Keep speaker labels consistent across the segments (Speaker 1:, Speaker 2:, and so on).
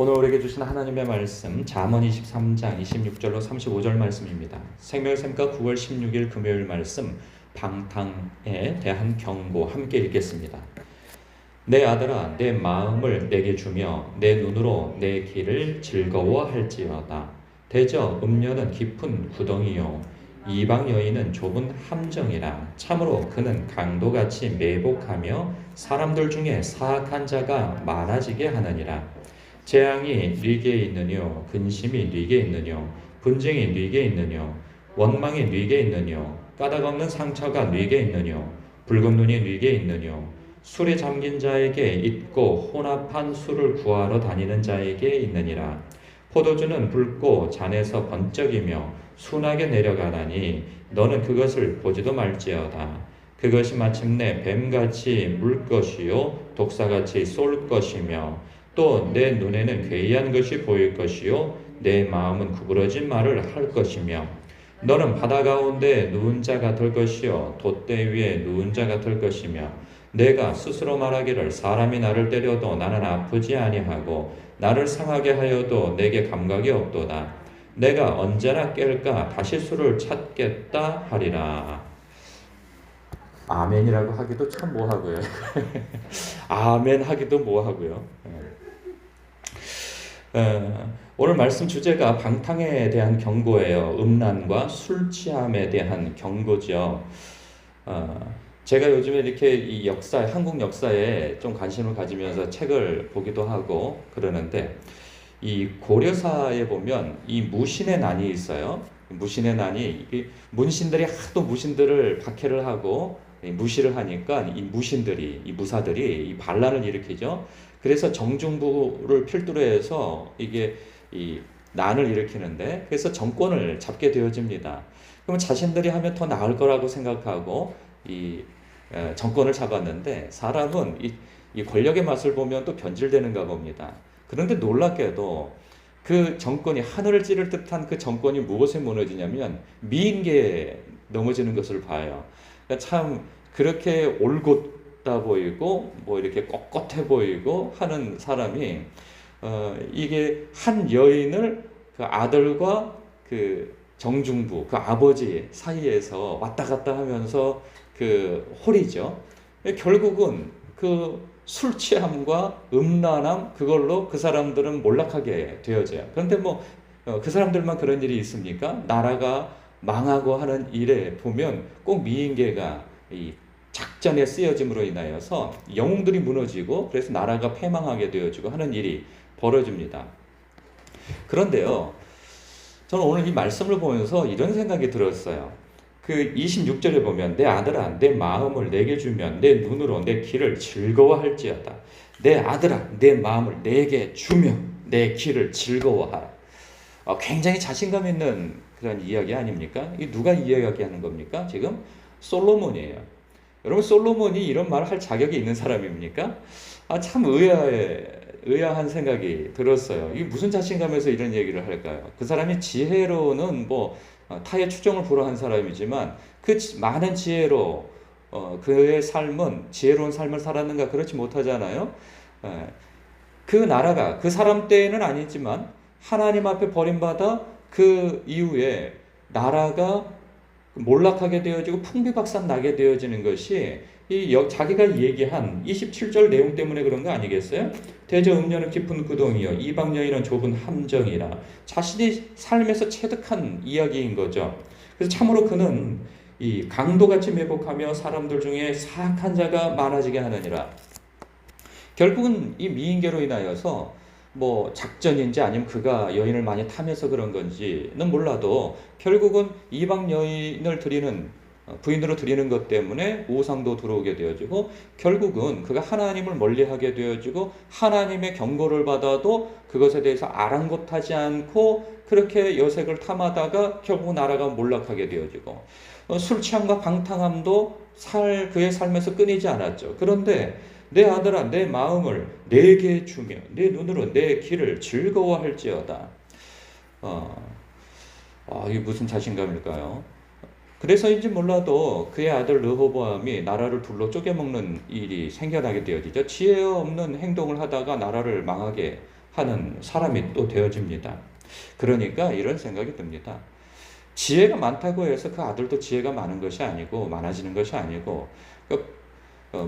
Speaker 1: 오늘 우리에게 주신 하나님의 말씀 잠언 23장 26절로 35절 말씀입니다. 생명샘과 9월 16일 금요일 말씀 방탕에 대한 경고 함께 읽겠습니다. 내 아들아 내 마음을 내게 주며 내 눈으로 내 길을 즐거워할지어다. 대저 음녀는 깊은 구덩이요 이방 여인은 좁은 함정이라. 참으로 그는 강도같이 매복하며 사람들 중에 사악한 자가 많아지게 하느니라. 재앙이 네게 있느뇨 근심이 네게 있느뇨 분쟁이 네게 있느뇨 원망이 네게 있느뇨 까닭 없는 상처가 네게 있느뇨 붉은 눈이 네게 있느뇨 술에 잠긴 자에게 있고 혼합한 술을 구하러 다니는 자에게 있느니라. 포도주는 붉고 잔에서 번쩍이며 순하게 내려가나니 너는 그것을 보지도 말지어다. 그것이 마침내 뱀같이 물 것이요 독사같이 쏠 것이며 또 내 눈에는 괴이한 것이 보일 것이요 내 마음은 구부러진 말을 할 것이며 너는 바다 가운데 누운 자가 될 것이요 돛대 위에 누운 자가 될 것이며 내가 스스로 말하기를 사람이 나를 때려도 나는 아프지 아니하고 나를 상하게 하여도 내게 감각이 없도다. 내가 언제나 깰까 다시 수를 찾겠다 하리라. 아멘이라고 하기도 참 뭐하고요. 아멘 하기도 뭐하고요. 오늘 말씀 주제가 방탕에 대한 경고예요. 음란과 술 취함에 대한 경고죠. 제가 요즘에 이렇게 이 역사, 한국 역사에 좀 관심을 가지면서 책을 보기도 하고 그러는데 이 고려사에 보면 이 무신의 난이 있어요. 무신의 난이 문신들이 하도 무신들을 박해를 하고 무시를 하니까 이 무신들이 이 무사들이 이 반란을 일으키죠. 그래서 정중부를 필두로 해서 이게 이 난을 일으키는데 그래서 정권을 잡게 되어집니다. 그러면 자신들이 하면 더 나을 거라고 생각하고 이 정권을 잡았는데 사람은 이 권력의 맛을 보면 또 변질되는가 봅니다. 그런데 놀랍게도 그 정권이 하늘을 찌를 듯한 그 정권이 무엇에 무너지냐면 미인계에 넘어지는 것을 봐요. 그러니까 참 그렇게 올곧다 보이고 뭐 이렇게 꼿꼿해 보이고 하는 사람이 이게 한 여인을 그 아들과 그 정중부 그 아버지 사이에서 왔다 갔다 하면서 그 홀이죠. 결국은 그 술 취함과 음란함 그걸로 그 사람들은 몰락하게 되어져요. 그런데 뭐 그 사람들만 그런 일이 있습니까? 나라가 망하고 하는 일에 보면 꼭 미인계가 이 작전에 쓰여짐으로 인하여서 영웅들이 무너지고 그래서 나라가 패망하게 되어지고 하는 일이 벌어집니다. 그런데요, 저는 오늘 이 말씀을 보면서 이런 생각이 들었어요. 그 26절에 보면 내 아들아 내 마음을 내게 주면 내 눈으로 내 길을 즐거워할지어다. 내 아들아 내 마음을 내게 주며 내 길을 즐거워하라. 굉장히 자신감 있는 그런 이야기 아닙니까? 이 누가 이야기하는 겁니까? 지금 솔로몬이에요. 여러분 솔로몬이 이런 말을 할 자격이 있는 사람입니까? 참 의아한 생각이 들었어요. 이게 무슨 자신감에서 이런 얘기를 할까요? 그 사람이 지혜로는 뭐 타의 추종을 불허한 사람이지만 그 많은 지혜로 그의 삶은 지혜로운 삶을 살았는가? 그렇지 못하잖아요. 그 나라가 그 사람 때는 아니지만 하나님 앞에 버림받아 그 이후에 나라가 몰락하게 되어지고 풍비박산 나게 되어지는 것이 자기가 얘기한 27절 내용 때문에 그런 거 아니겠어요? 대저 음녀는 깊은 구덩이요 이방 여인은 좁은 함정이라. 자신이 삶에서 체득한 이야기인 거죠. 그래서 참으로 그는 이 강도같이 매복하며 사람들 중에 사악한 자가 많아지게 하느니라. 결국은 이 미인계로 인하여서 뭐 작전인지 아니면 그가 여인을 많이 타면서 그런 건지는 몰라도 결국은 이방 여인을 부인으로 드리는 것 때문에 우상도 들어오게 되어지고 결국은 그가 하나님을 멀리하게 되어지고 하나님의 경고를 받아도 그것에 대해서 아랑곳하지 않고 그렇게 여색을 탐하다가 결국 나라가 몰락하게 되어지고 술 취함과 방탕함도 그의 삶에서 끊이지 않았죠. 그런데 내 아들아 내 마음을 내게 주며 내 눈으로 내 길을 즐거워할지어다. 이게 무슨 자신감일까요? 그래서인지 몰라도 그의 아들 르호보암이 나라를 둘로 쪼개먹는 일이 생겨나게 되어지죠. 지혜 없는 행동을 하다가 나라를 망하게 하는 사람이 또 되어집니다. 그러니까 이런 생각이 듭니다. 지혜가 많다고 해서 그 아들도 지혜가 많은 것이 아니고 많아지는 것이 아니고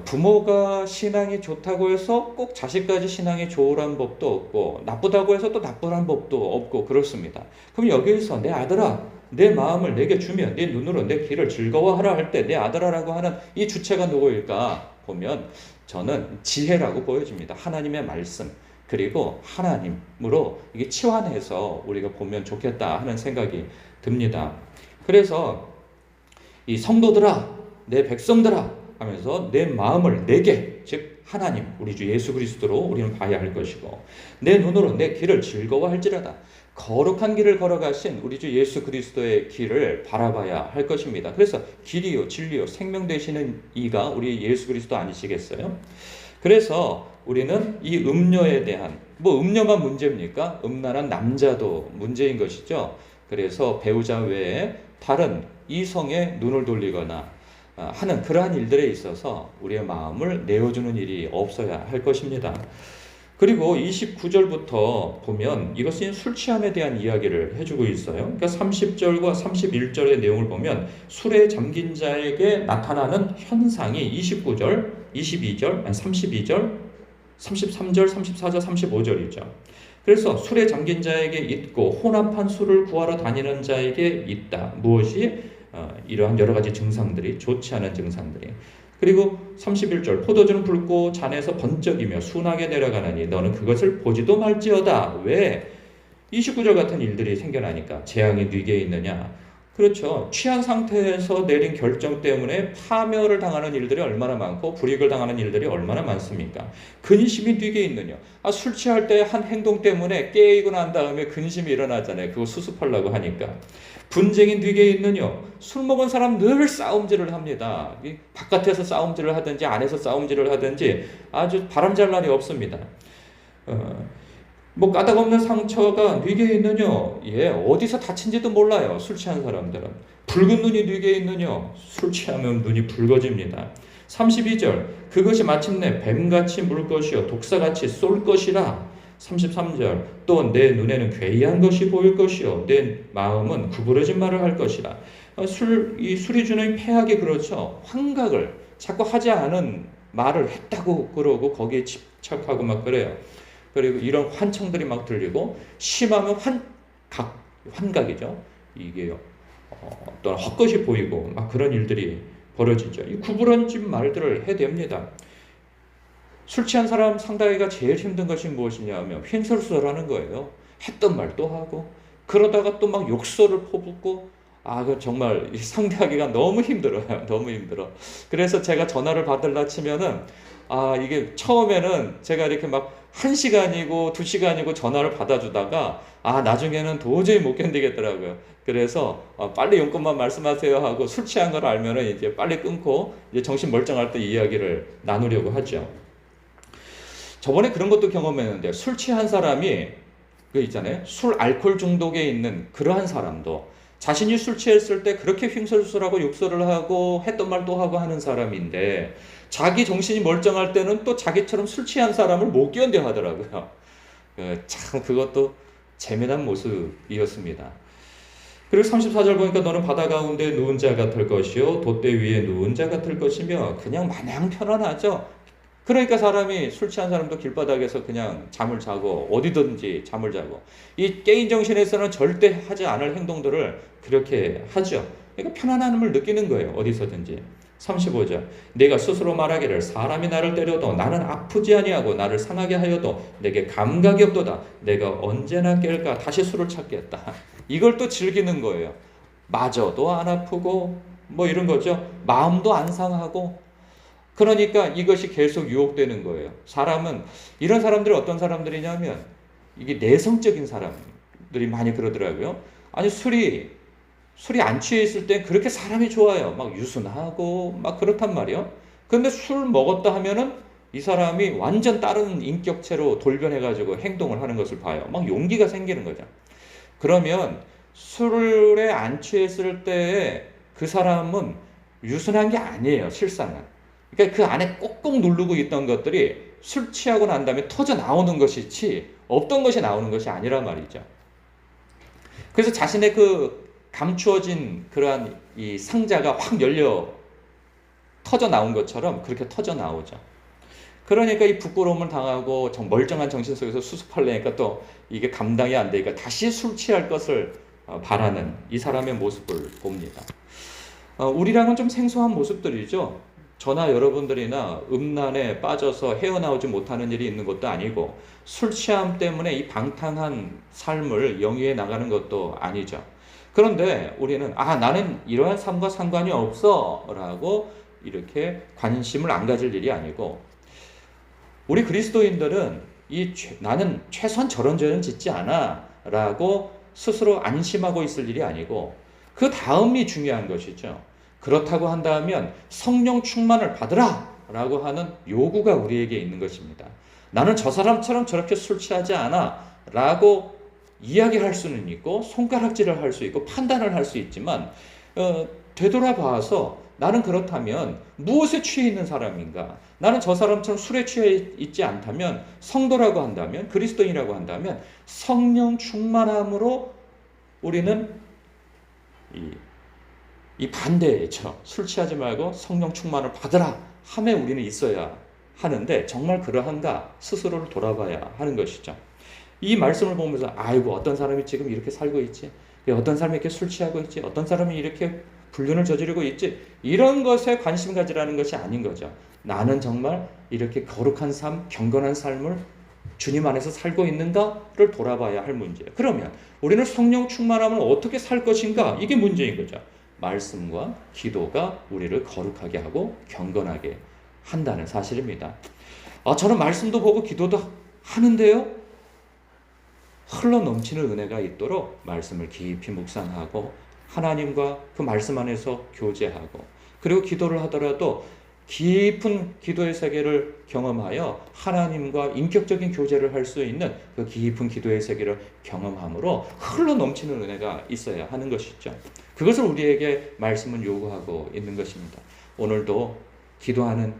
Speaker 1: 부모가 신앙이 좋다고 해서 꼭 자식까지 신앙이 좋으란 법도 없고 나쁘다고 해서 또 나쁘란 법도 없고 그렇습니다. 그럼 여기에서 내 아들아 내 마음을 내게 주면 네 눈으로 내 길을 즐거워하라 할 때 내 아들아라고 하는 이 주체가 누구일까 보면 저는 지혜라고 보여집니다. 하나님의 말씀 그리고 하나님으로 이게 치환해서 우리가 보면 좋겠다 하는 생각이 듭니다. 그래서 이 성도들아 내 백성들아 하면서 내 마음을 내게 즉 하나님 우리 주 예수 그리스도로 우리는 봐야 할 것이고 내 눈으로 내 길을 즐거워할지라다 거룩한 길을 걸어가신 우리 주 예수 그리스도의 길을 바라봐야 할 것입니다. 그래서 길이요 진리요 생명 되시는 이가 우리 예수 그리스도 아니시겠어요? 그래서 우리는 이 음녀에 대한 음녀만 문제입니까? 음란한 남자도 문제인 것이죠. 그래서 배우자 외에 다른 이성에 눈을 돌리거나 하는 그러한 일들에 있어서 우리의 마음을 내어주는 일이 없어야 할 것입니다. 그리고 29절부터 보면 이것은 술 취함에 대한 이야기를 해주고 있어요. 그러니까 30절과 31절의 내용을 보면 술에 잠긴 자에게 나타나는 현상이 29절, 22절, 32절, 33절, 34절, 35절이죠. 그래서 술에 잠긴 자에게 있고 혼합한 술을 구하러 다니는 자에게 있다. 무엇이? 이러한 여러 가지 증상들이 좋지 않은 증상들이. 그리고 31절 포도주는 붉고 잔에서 번쩍이며 순하게 내려가느니 너는 그것을 보지도 말지어다. 왜? 29절 같은 일들이 생겨나니까 재앙이 네게 있느냐. 그렇죠. 취한 상태에서 내린 결정 때문에 파멸을 당하는 일들이 얼마나 많고 불이익을 당하는 일들이 얼마나 많습니까? 근심이 네게 있느냐. 술 취할 때 한 행동 때문에 깨이고 난 다음에 근심이 일어나잖아요. 그거 수습하려고 하니까. 분쟁이 네게 있느냐. 술 먹은 사람 늘 싸움질을 합니다. 바깥에서 싸움질을 하든지 안에서 싸움질을 하든지 아주 바람잘 날이 없습니다. 까닭 없는 상처가 네게 있느냐? 예, 어디서 다친지도 몰라요. 술 취한 사람들은. 붉은 눈이 네게 있느냐? 술 취하면 눈이 붉어집니다. 32절 그것이 마침내 뱀같이 물 것이요 독사같이 쏠 것이라. 33절 또 내 눈에는 괴이한 것이 보일 것이요 내 마음은 구부러진 말을 할 것이라. 이 술이 주는 폐악이 그렇죠. 환각을 자꾸 하지 않은 말을 했다고 그러고 거기에 집착하고 막 그래요. 그리고 이런 환청들이 막 들리고 심하면 환각이죠. 이게 어떤 헛것이 보이고 막 그런 일들이 벌어지죠. 이 구부러진 말들을 해댑니다. 술 취한 사람 상대하기가 제일 힘든 것이 무엇이냐면 횡설수설하는 거예요. 했던 말 또 하고 그러다가 또 막 욕설을 퍼붓고 그 정말 상대하기가 너무 힘들어요. 너무 힘들어. 그래서 제가 전화를 받으려 치면은 이게 처음에는 제가 이렇게 막 1시간이고 2시간이고 전화를 받아주다가 나중에는 도저히 못 견디겠더라고요. 그래서 빨리 용건만 말씀하세요 하고 술 취한 걸 알면은 이제 빨리 끊고 이제 정신 멀쩡할 때 이야기를 나누려고 하죠. 저번에 그런 것도 경험했는데 술 취한 사람이 있잖아요. 술 알코올 중독에 있는 그러한 사람도 자신이 술 취했을 때 그렇게 횡설수설하고 욕설을 하고 했던 말 또 하고 하는 사람인데 자기 정신이 멀쩡할 때는 또 자기처럼 술 취한 사람을 못 견뎌 하더라고요. 참 그것도 재미난 모습이었습니다. 그리고 34절 보니까 너는 바다 가운데 누운 자 같을 것이요 돛대 위에 누운 자 같을 것이며 그냥 마냥 편안하죠. 그러니까 사람이 술 취한 사람도 길바닥에서 그냥 잠을 자고 어디든지 잠을 자고 이 깨인 정신에서는 절대 하지 않을 행동들을 그렇게 하죠. 그러니까 편안함을 느끼는 거예요. 어디서든지. 35절 내가 스스로 말하기를 사람이 나를 때려도 나는 아프지 아니하고 나를 상하게 하여도 내게 감각이 없도다. 내가 언제나 깰까 다시 술을 찾겠다. 이걸 또 즐기는 거예요. 마저도 안 아프고 이런 거죠. 마음도 안 상하고 그러니까 이것이 계속 유혹되는 거예요. 이런 사람들이 어떤 사람들이냐면 이게 내성적인 사람들이 많이 그러더라고요. 아니 술이 안 취해 있을 때 그렇게 사람이 좋아요. 막 유순하고 막 그렇단 말이에요. 근데 술 먹었다 하면은 이 사람이 완전 다른 인격체로 돌변해가지고 행동을 하는 것을 봐요. 막 용기가 생기는 거죠. 그러면 술에 안 취했을 때 그 사람은 유순한 게 아니에요. 실상은. 그러니까 그 안에 꼭꼭 누르고 있던 것들이 술 취하고 난 다음에 터져 나오는 것이지 없던 것이 나오는 것이 아니라 말이죠. 그래서 자신의 그 감추어진 그러한 이 상자가 확 열려 터져 나온 것처럼 그렇게 터져 나오죠. 그러니까 이 부끄러움을 당하고 멀쩡한 정신 속에서 수습하려니까 또 이게 감당이 안 되니까 다시 술 취할 것을 바라는 이 사람의 모습을 봅니다. 우리랑은 좀 생소한 모습들이죠. 저나 여러분들이나 음란에 빠져서 헤어나오지 못하는 일이 있는 것도 아니고 술 취함 때문에 이 방탕한 삶을 영위해 나가는 것도 아니죠. 그런데 우리는 나는 이러한 삶과 상관이 없어 라고 이렇게 관심을 안 가질 일이 아니고, 우리 그리스도인들은 나는 최소한 저런 죄는 짓지 않아 라고 스스로 안심하고 있을 일이 아니고 그 다음이 중요한 것이죠. 그렇다고 한다면 성령 충만을 받으라 라고 하는 요구가 우리에게 있는 것입니다. 나는 저 사람처럼 저렇게 술 취하지 않아 라고 이야기할 수는 있고 손가락질을 할 수 있고 판단을 할 수 있지만 되돌아봐서 나는 그렇다면 무엇에 취해 있는 사람인가? 나는 저 사람처럼 술에 취해 있지 않다면, 성도라고 한다면, 그리스도인이라고 한다면 성령 충만함으로 우리는 이 반대죠. 술 취하지 말고 성령 충만을 받으라 함에 우리는 있어야 하는데 정말 그러한가 스스로를 돌아봐야 하는 것이죠. 이 말씀을 보면서 아이고 어떤 사람이 지금 이렇게 살고 있지, 어떤 사람이 이렇게 술 취하고 있지, 어떤 사람이 이렇게 불륜을 저지르고 있지, 이런 것에 관심 가지라는 것이 아닌 거죠. 나는 정말 이렇게 거룩한 삶, 경건한 삶을 주님 안에서 살고 있는가를 돌아봐야 할 문제예요. 그러면 우리는 성령 충만함을 어떻게 살 것인가, 이게 문제인 거죠. 말씀과 기도가 우리를 거룩하게 하고 경건하게 한다는 사실입니다. 저는 말씀도 보고 기도도 하는데요, 흘러 넘치는 은혜가 있도록 말씀을 깊이 묵상하고 하나님과 그 말씀 안에서 교제하고, 그리고 기도를 하더라도 깊은 기도의 세계를 경험하여 하나님과 인격적인 교제를 할 수 있는 그 깊은 기도의 세계를 경험함으로 흘러 넘치는 은혜가 있어야 하는 것이죠. 그것을 우리에게 말씀은 요구하고 있는 것입니다. 오늘도 기도하는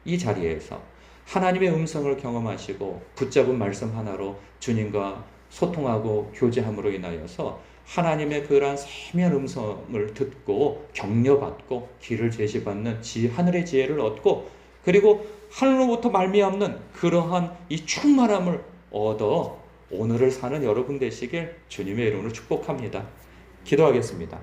Speaker 1: 이 자리에서 하나님의 음성을 경험하시고 붙잡은 말씀 하나로 주님과 소통하고 교제함으로 인하여서 하나님의 그러한 세미한 음성을 듣고 격려받고 길을 제시받는 하늘의 지혜를 얻고, 그리고 하늘로부터 말미암는 그러한 이 충만함을 얻어 오늘을 사는 여러분 되시길 주님의 이름으로 축복합니다. 기도하겠습니다.